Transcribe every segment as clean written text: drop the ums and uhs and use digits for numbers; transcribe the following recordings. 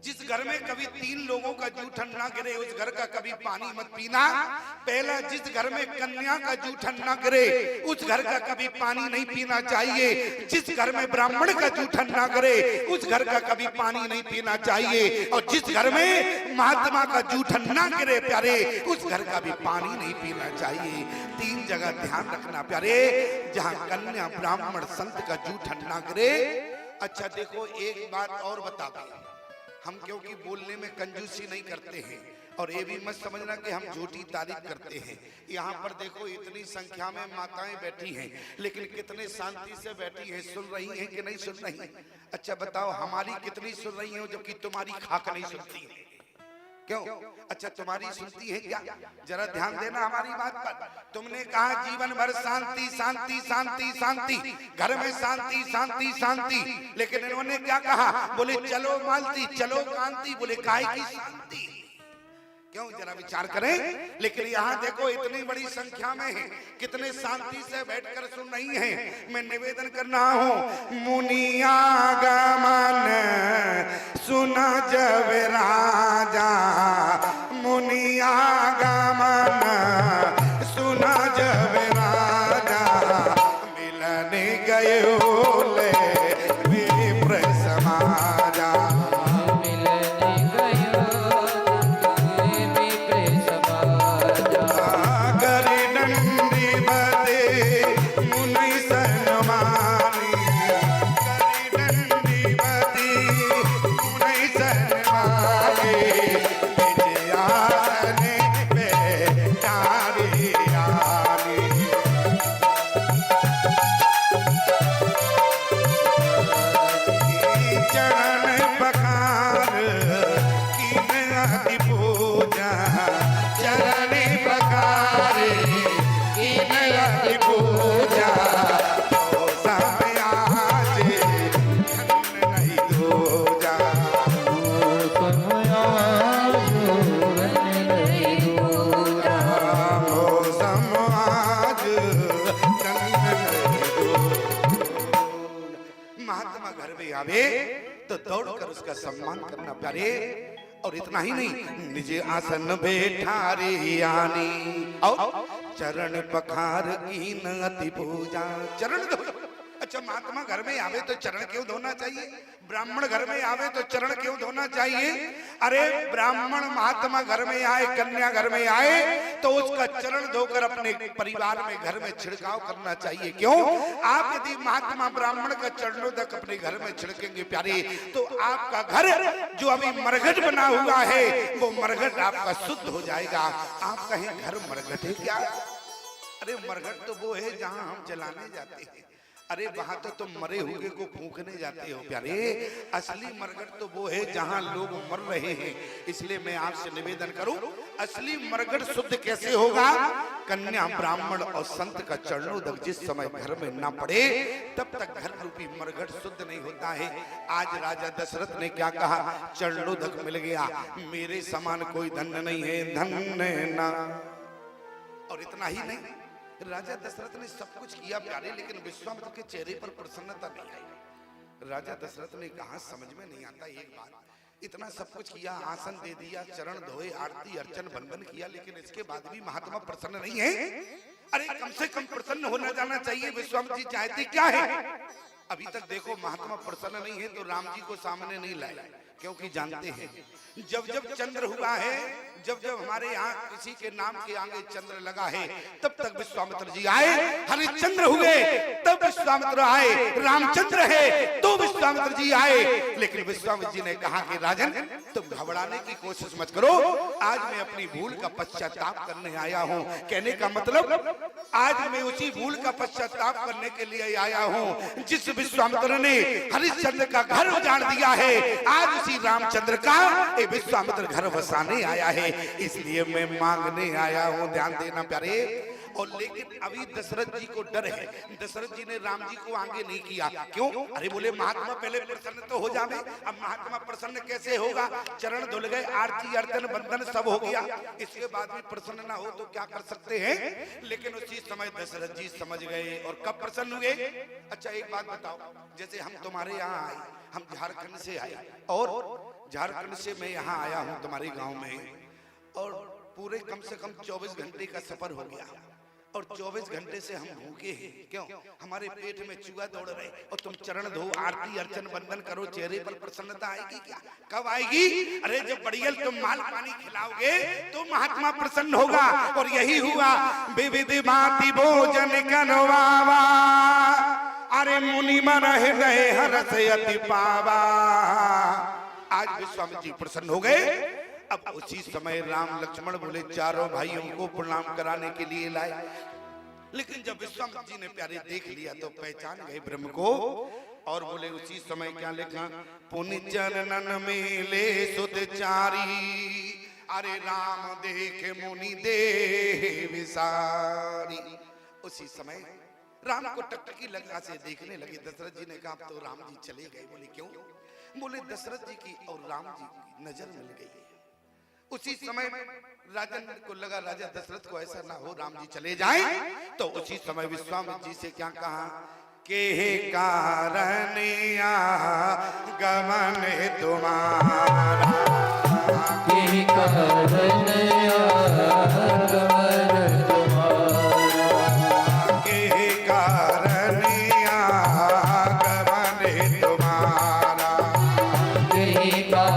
जिस घर में कभी 3 लोगों का जूठन ना गिरे उस घर का कभी पानी मत पीना। पहला, जिस घर में कन्या का जूठन ना गिरे उस घर का कभी पानी नहीं पीना चाहिए। जिस घर में ब्राह्मण का जूठन ना गिरे उस घर का कभी पानी नहीं पीना चाहिए। और जिस घर में महात्मा का जूठन ना गिरे प्यारे उस घर का भी पानी नहीं पीना चाहिए। 3 जगह ध्यान रखना प्यारे, जहां कन्या ब्राह्मण संत का जूठन ना गिरे। अच्छा देखो, एक बात और बता दें, हम क्योंकि बोलने में कंजूसी नहीं करते हैं और ये भी मत समझना कि हम झूठी तारीफ करते हैं। यहाँ पर देखो इतनी संख्या में माताएं बैठी हैं, लेकिन कितने शांति से बैठी हैं, सुन रही हैं कि नहीं सुन रही? अच्छा बताओ, हमारी कितनी सुन रही हैं जबकि तुम्हारी खाक नहीं सुनती है? क्यों? अच्छा तुम्हारी सुनती है क्या? जरा ध्यान देना हमारी बात पर। तुमने कहा जीवन भर शांति शांति शांति शांति, घर में शांति शांति शांति, लेकिन इन्होंने क्या कहा? बोले चलो मालती चलो कांति, बोले काहे की शांति? क्यों? जरा विचार करें। लेकिन यहाँ देखो इतनी बड़ी संख्या में है, कितने शांति से बैठकर सुन रही हैं। मैं निवेदन कर रहा हूँ, मुनिया गमन सुना जब राजा, मुनिया गमन सुना जब राजा, मिलने गए ले विप्र समाजा, तो दौड़कर उसका सम्मान करना प्यारे। और इतना ही नहीं, निजे आसन बैठा रे यानी, चरण पखार की नति पूजा, चरण धो। अच्छा महात्मा घर में आवे तो चरण क्यों धोना चाहिए? ब्राह्मण घर में आवे तो चरण क्यों धोना चाहिए? अरे ब्राह्मण महात्मा घर में आए, कन्या घर में आए तो उसका चरण धोकर अपने परिवार में घर में छिड़काव करना चाहिए। क्यों? आप यदि महात्मा ब्राह्मण का चरणों तक अपने घर में छिड़केंगे प्यारे, तो आपका घर जो अभी मरघट बना हुआ है वो मरघट आपका शुद्ध हो जाएगा। आप कहें घर मरघट है क्या? अरे मरघट तो वो है जहां हम जलाने जाते हैं। अरे वहां तो तुम मरे हुए को फूंकने जाते हो प्यारे। असली मरघट तो वो है जहां लोग मर रहे हैं। इसलिए मैं आपसे निवेदन करूं, असली मरघट शुद्ध कैसे होगा? कन्या ब्राह्मण और संत का चरणोदक जिस समय घर में ना पड़े तब तक घर रूपी मरघट शुद्ध नहीं होता है। आज राजा दशरथ ने क्या कहा? चरणोदक मिल गया, मेरे समान कोई धन्य नहीं है, धन्य ना। और इतना ही नहीं, राजा दशरथ ने सब कुछ किया प्यारे, लेकिन विश्वामित्र के चेहरे पर प्रसन्नता नहीं आई। राजा दशरथ ने कहा समझ में नहीं आता एक बात, इतना सब कुछ किया, आसन दे दिया, चरण धोए, आरती अर्चन बंदन किया, लेकिन इसके बाद भी महात्मा प्रसन्न नहीं है। अरे कम से कम प्रसन्न होना जाना चाहिए। विश्वामित्र जी चाहते क्या है? अभी तक देखो महात्मा प्रसन्न नहीं है तो राम जी को सामने नहीं लाए, क्योंकि जानते हैं जब जब चंद्र हुआ है, जब जब हमारे यहाँ किसी के नाम के आगे चंद्र लगा है, तब तक विश्वामित्र जी आए। हरिश्चंद्र हुए तब विश्वामित्र आए, रामचंद्र है तो विश्वामित्र जी आए। लेकिन विश्वामित्र जी ने कहा कि राजन तुम घबराने की कोशिश मत करो, आज मैं अपनी भूल का पश्चाताप करने आया हूँ। कहने का मतलब आज मैं उसी भूल का पश्चाताप करने के लिए आया हूँ जिस विश्वामित्र ने हरिश्चंद्र का घर उजाड़ दिया है, आज उसी रामचंद्र का विश्वामित्र घर बसाने आया है, इसलिए मैं मांगने आया हूं। ध्यान देना प्यारे। और लेकिन अभी दशरथ जी को डर है, दशरथ जी ने राम जी को आगे नहीं किया। क्यों? अरे बोले महात्मा पहले प्रसन्न तो हो जावे। अब महात्मा प्रसन्न कैसे होगा? चरण धुल गए, आरती अर्चन बंधन सब हो गया, इसके बाद भी प्रसन्न ना हो तो क्या कर सकते हैं? लेकिन उसी समय दशरथ जी समझ गए। और कब प्रसन्न हुए? अच्छा एक बात बताओ, जैसे हम तुम्हारे यहाँ आए, हम झारखंड से आए और झारखंड से मैं यहाँ आया हूँ तुम्हारे गांव में, और पूरे कम से कम 24 घंटे का सफर हो गया, और 24 घंटे से हम भूखे हैं। क्यों? हमारे पेट में चूहा दौड़ रहे, और तुम चरण धो, आरती अर्चन वंदन करो, चेहरे पर प्रसन्नता आएगी क्या? कब आएगी? अरे जब बढ़िया तुम माल पानी खिलाओगे तो महात्मा प्रसन्न होगा। और यही हुआ, विविध भांति भोजन करवावा, अरे मुनि मन हृदय हरस अति पावा। आज विश्वामित्र जी प्रसन्न हो गए। अब उसी समय राम लक्ष्मण बोले चारों भाइयों को प्रणाम कराने के लिए लाए, लेकिन जब विश्वामित्र जी ने प्यारे देख लिया तो पहचान गए ब्रह्म को, और बोले उसी समय क्या लिखा, पुनि चरणन में ले सुत चारी, अरे राम देख मुनि देह विसारी। उसी समय राम को टकटकी लगा से देखने लगे। दशरथ जी ने कहा अब तो राम जी चले गए। बोले क्यों? बोले दशरथ जी की और राम जी की नजर मिल गई। उसी समय राजन को लगा राजा दशरथ को ऐसा ना हो राम जी चले जाएं, तो उसी समय विश्वामित्र जी से क्या कहा, के कारण गमन तुम्हारा, के कारण गमन तुम्हारा, के कारण गमन तुम्हारा, के कारण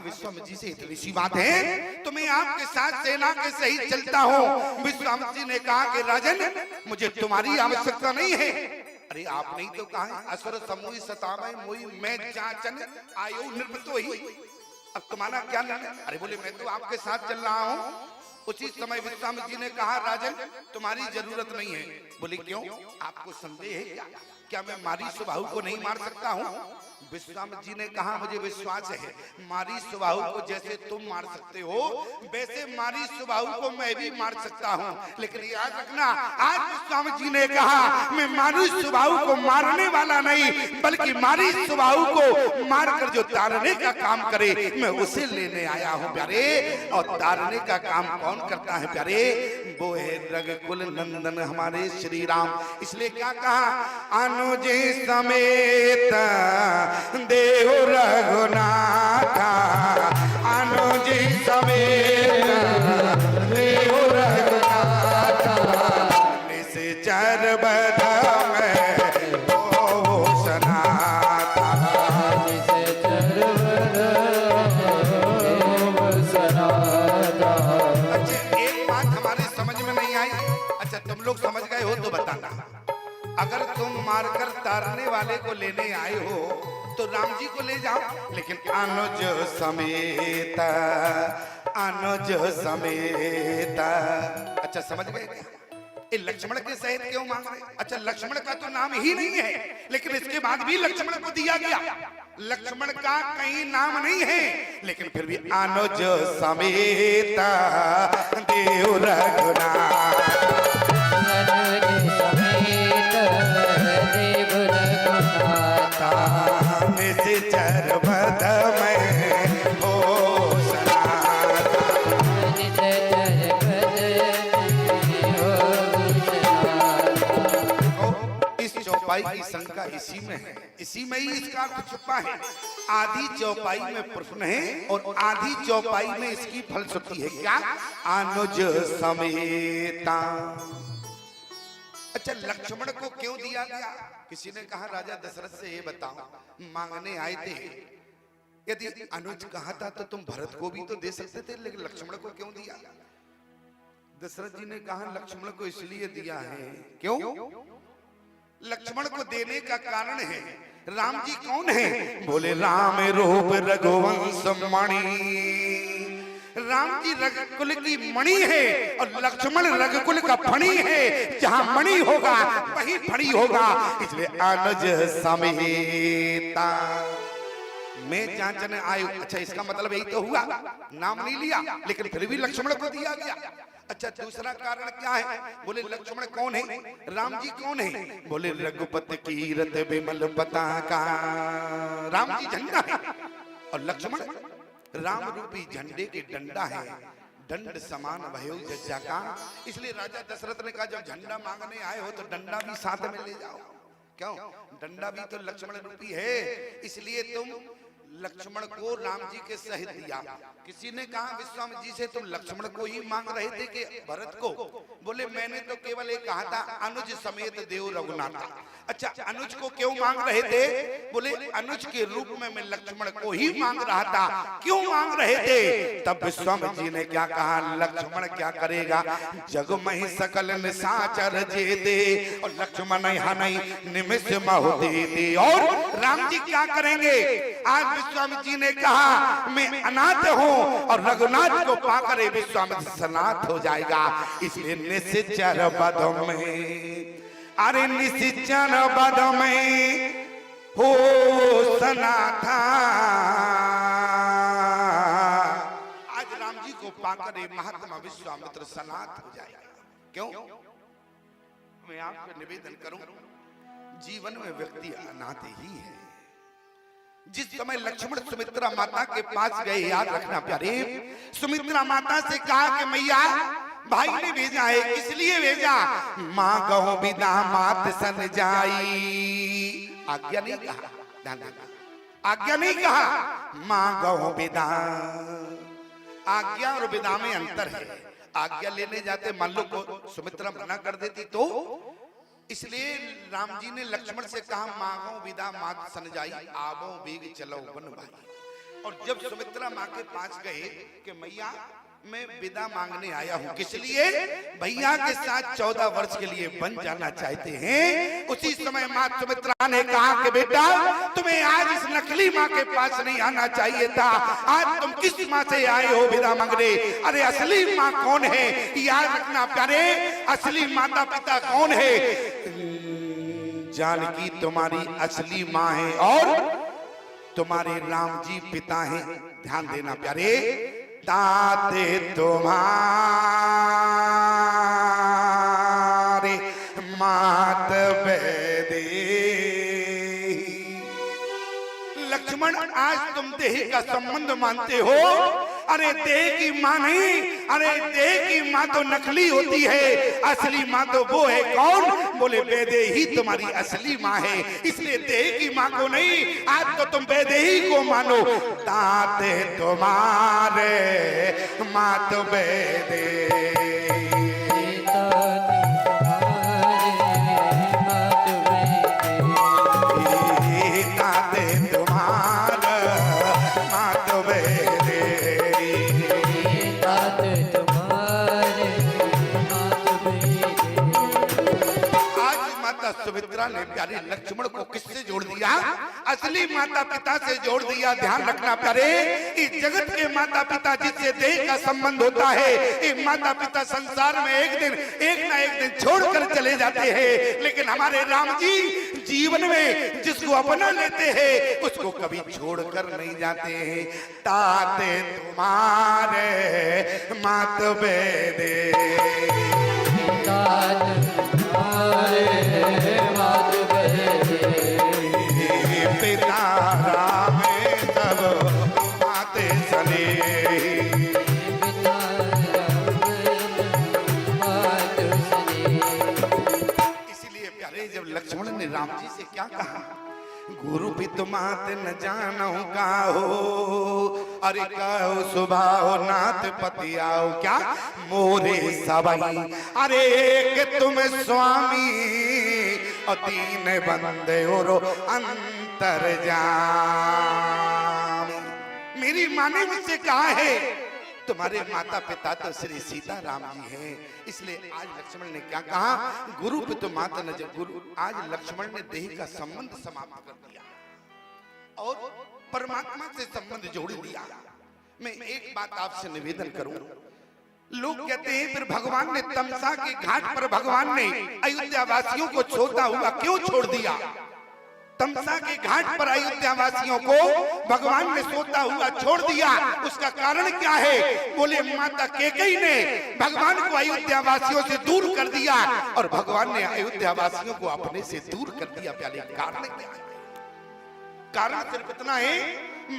विश्वामित्र जी से इतनी सी बात है तो मैं आपके साथ सेना के सहित चलता हूँ। विश्वामित्र जी ने कहा कि राजन मुझे तुम्हारी आवश्यकता नहीं है। अरे आप नहीं तो कहा असुर समूह सतामय मोहि मैं जाचन आयो निर्वृतो ही, अब तुम्हारा क्या लेना? अरे बोले मैं तो आपके साथ चल रहा हूँ। उसी समय विश्वामित्र जी ने कहा राजन तुम्हारी जरूरत नहीं है। बोले क्यों? आपको संदेह है क्या मैं मारी स्वभाव को नहीं मार सकता हूँ? विश्वामित्र जी ने कहा मुझे विश्वास है मारी स्वभाव को जैसे तुम मार सकते हो वैसे मारी स्वभाव को मैं भी मार सकता हूँ। लेकिन याद रखना आज विश्वामित्र जी ने कहा मैं मारी स्वभाव को मारने वाला नहीं बल्कि मारी स्वभाव को मारकर जो तारने का काम करे मैं उसे लेने आया हूँ प्यारे। और तारने का काम कौन करता है प्यारे? वो है रघुकुल नंदन हमारे श्री राम। इसलिए क्या कहा अनुजे समेत देव रघुनाथा, अनुजी समेत देव रघुनाथा, निश्चर बध में हो सनाथा, निश्चर बध हो सनाथा। अच्छा एक बात हमारे समझ में नहीं आई, अच्छा तुम लोग समझ गए हो तो बताना। अगर तुम मारकर तारने वाले को लेने आए हो तो राम जी को ले जाओ, लेकिन अनुज समेत, अनुज समेत। अच्छा समझ गए? ये लक्ष्मण के सहित क्यों मांग रहे? अच्छा लक्ष्मण का तो नाम ही नहीं है लेकिन इसके बाद भी लक्ष्मण को दिया गया। लक्ष्मण का कहीं नाम नहीं है लेकिन फिर भी अनुज समेत देव रघुनाथ, निश्चर बध में हो सनाथा, निश्चर बध हो। इस चौपाई की शंका इसी में है, इसी में ही इसका अर्थ छुपा है। आधी चौपाई में प्रश्न है और आधी चौपाई में इसकी फलश्रुति है क्या? अनुज समेता। अच्छा लक्ष्मण को क्यों दिया गया? किसी ने कहा राजा दशरथ से ये बताओ मांगने आए थे, यदि अनुज कहा था तो तुम भरत को भी तो दे सकते थे लेकिन लक्ष्मण को क्यों दिया? दशरथ जी ने कहा लक्ष्मण को इसलिए दिया है, क्यों? लक्ष्मण को देने का कारण है, राम जी कौन है? बोले राम रूप रघुवंश मणि। राम जी रघुकुल की मणि है और लक्ष्मण रघुकुल का फणी है। जहां मणि होगा वहीं फणी होगा, इसलिए अनुज समेता मैं जांचने आयु। अच्छा, इसका मतलब यही तो हुआ, नाम नहीं लिया लेकिन फिर भी लक्ष्मण को दिया गया। अच्छा, दूसरा कारण क्या है? बोले लक्ष्मण कौन है? राम जी कौन है? बोले रघुपति कीरत विमल पताका। राम जी झंडा है और लक्ष्मण राम रूपी झंडे के डंडा है। दंड समान भयो जज्जा का। इसलिए राजा दशरथ ने कहा जब झंडा मांगने आए हो तो डंडा भी साथ में ले जाओ। क्यों? डंडा भी तो लक्ष्मण रूपी है, इसलिए तुम लक्ष्मण को राम जी के सहित दिया। किसी ने कहा विश्वामित्र जी से तुम लक्ष्मण को ही मांग रहे थे कि भरत को? बोले मैंने तो केवल एक कहा था अनुज समेत देव रघुनाथ। अच्छा, अनुज को क्यों मांग रहे थे? बोले अनुज के रूप में मैं लक्ष्मण को ही मांग रहा था। क्यों मांग रहे थे? तब विश्वामित्र जी ने क्या कहा, लक्ष्मण क्या करेगा? जग में सकल निशाचर जे दे और लक्ष्मण हनई निमिष महु दे दे। और राम जी क्या करेंगे? आज विश्वामित्र जी ने कहा मैं अनाथ हूँ और रघुनाथ को पाकर विश्वामित्र सनाथ हो जाएगा। इसलिए निश्चर बद में, अरे निश्चर बद में हो सनाथा। आज राम जी को पाकर महात्मा विश्वामित्र सनाथ हो जाएगा। क्यों? मैं आपको निवेदन करूं, जीवन में व्यक्ति अनाथ ही है। जिस समय लक्ष्मण सुमित्रा माता के पास गए, याद रखना प्यारे, सुमित्रा माता से कहा कि मैया भाई ने भेजा है, इसलिए भेजा मां गौ विदा मात सन जाई। आज्ञा नहीं कहा, ध्यान देना, आज्ञा नहीं कहा, मां गौ विदा। आज्ञा और विदा में अंतर है। आज्ञा लेने जाते मान लो को सुमित्रा मना कर देती तो, इसलिए राम जी ने लक्ष्मण से कहा मांगो विदा मात सन जाई, आवो बेग चलो वन भाई। और जब सुमित्रा माँ के पास गए कि मैया मैं विदा मांगने आया हूँ, किस लिए? भैया के साथ 14 वर्ष के लिए बन जाना चाहते हैं। उसी समय माँ सुमित्रा ने कहा कि बेटा तुम्हें आज इस नकली माँ के पास नहीं आना चाहिए था। आज तुम किस माँ से आए हो विदा मांगने? अरे असली माँ कौन है? याद रखना प्यारे, असली माता पिता कौन है? जानकी तुम्हारी असली माँ है और तुम्हारे राम जी पिता हैं। ध्यान देना प्यारे, ताते तुम्हारे मात बेदे। लक्ष्मण आज तुम देह का संबंध मानते हो, अरे देह की माँ नहीं, अरे देह की माँ तो नकली होती है, असली माँ तो वो है। कौन? बोले बेदे ही तुम्हारी असली माँ है, इसलिए देह की माँ को नहीं, आज तो तुम बेदे ही को मानो। ताते तुम्हारे मात बेदे, सुमित्रा ने प्यारे लक्ष्मण को किससे जोड़ दिया? असली माता पिता से जोड़ दिया। ध्यान रखना प्यारे, इस जगत के माता पिता जिससे देह का संबंध होता है, ये माता पिता संसार में एक ना एक दिन छोड़कर चले जाते हैं, लेकिन हमारे राम जी जीवन में जिसको अपना लेते हैं उसको कभी छोड़कर नहीं जाते हैं। ताते तुम्हारे मात बेदे, पिता राम सब माते सने। इसीलिए प्यारे जब लक्ष्मण ने राम जी से क्या कहा, गुरु भी तुमात न जानो का हो, अरे कहो सुभाओ नाथ पति आओ, क्या मोरे सबाई, अरे एक तुम स्वामी और तीन बंदे और अंतर जान। मेरी माँ ने मुझसे कहा है तुम्हारे माता पिता तो श्री सीता राम जी हैं, इसलिए आज लक्ष्मण ने क्या कहा, गुरु पे तो माता नजर, गुरु आज लक्ष्मण ने देह का संबंध समाप्त कर दिया और परमात्मा से संबंध जोड़ दिया। मैं एक बात आपसे निवेदन करूं, लोग कहते हैं फिर भगवान ने तमसा के घाट पर भगवान ने अयोध्या वासियों को छोड़ता हुआ क्यों छोड़ दिया? तमसा के घाट पर अयोध्या वासियों को भगवान ने सोता हुआ छोड़ दिया, उसका कारण क्या है? बोले माता कैकेयी ने भगवान को अयोध्या वासियों से दूर कर दिया और भगवान ने अयोध्या वासियों को अपने से दूर कर दिया। पहले कारण क्या है? कारण सिर्फ इतना है,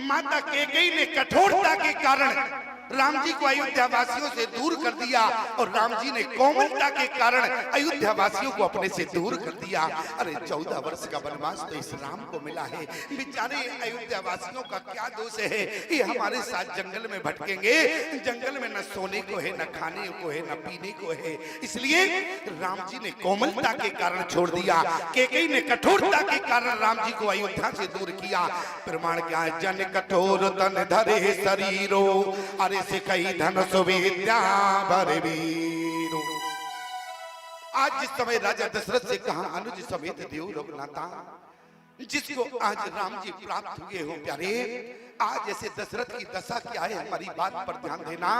माता कैकेयी ने कठोरता के कारण राम जी को अयोध्या वासियों से दूर कर दिया और राम जी ने कोमलता के कारण अयोध्या वासियों को अपने से दूर कर दिया। अरे 14 वर्ष का वनवास तो इस राम को मिला है, बेचारे अयोध्या वासियों का क्या दोष है? ये हमारे साथ जंगल में भटकेंगे, जंगल में न सोने को है, न खाने को है, न पीने को है, इसलिए राम जी ने कोमलता के कारण छोड़ दिया, कैकेयी ने कठोरता के कारण राम जी को अयोध्या से दूर किया। प्रमाण क्या है? जन कठोर तन धरे शरीरो, अरे से कई धन सुविद्या बरवीरो। आज जिस समय राजा दशरथ से कहा अनुज समेत देव लोकनाथा, जिसको आज राम जी प्राप्त हुए हो प्यारे, आज ऐसे दशरथ की दशा क्या है, हमारी बात पर ध्यान देना।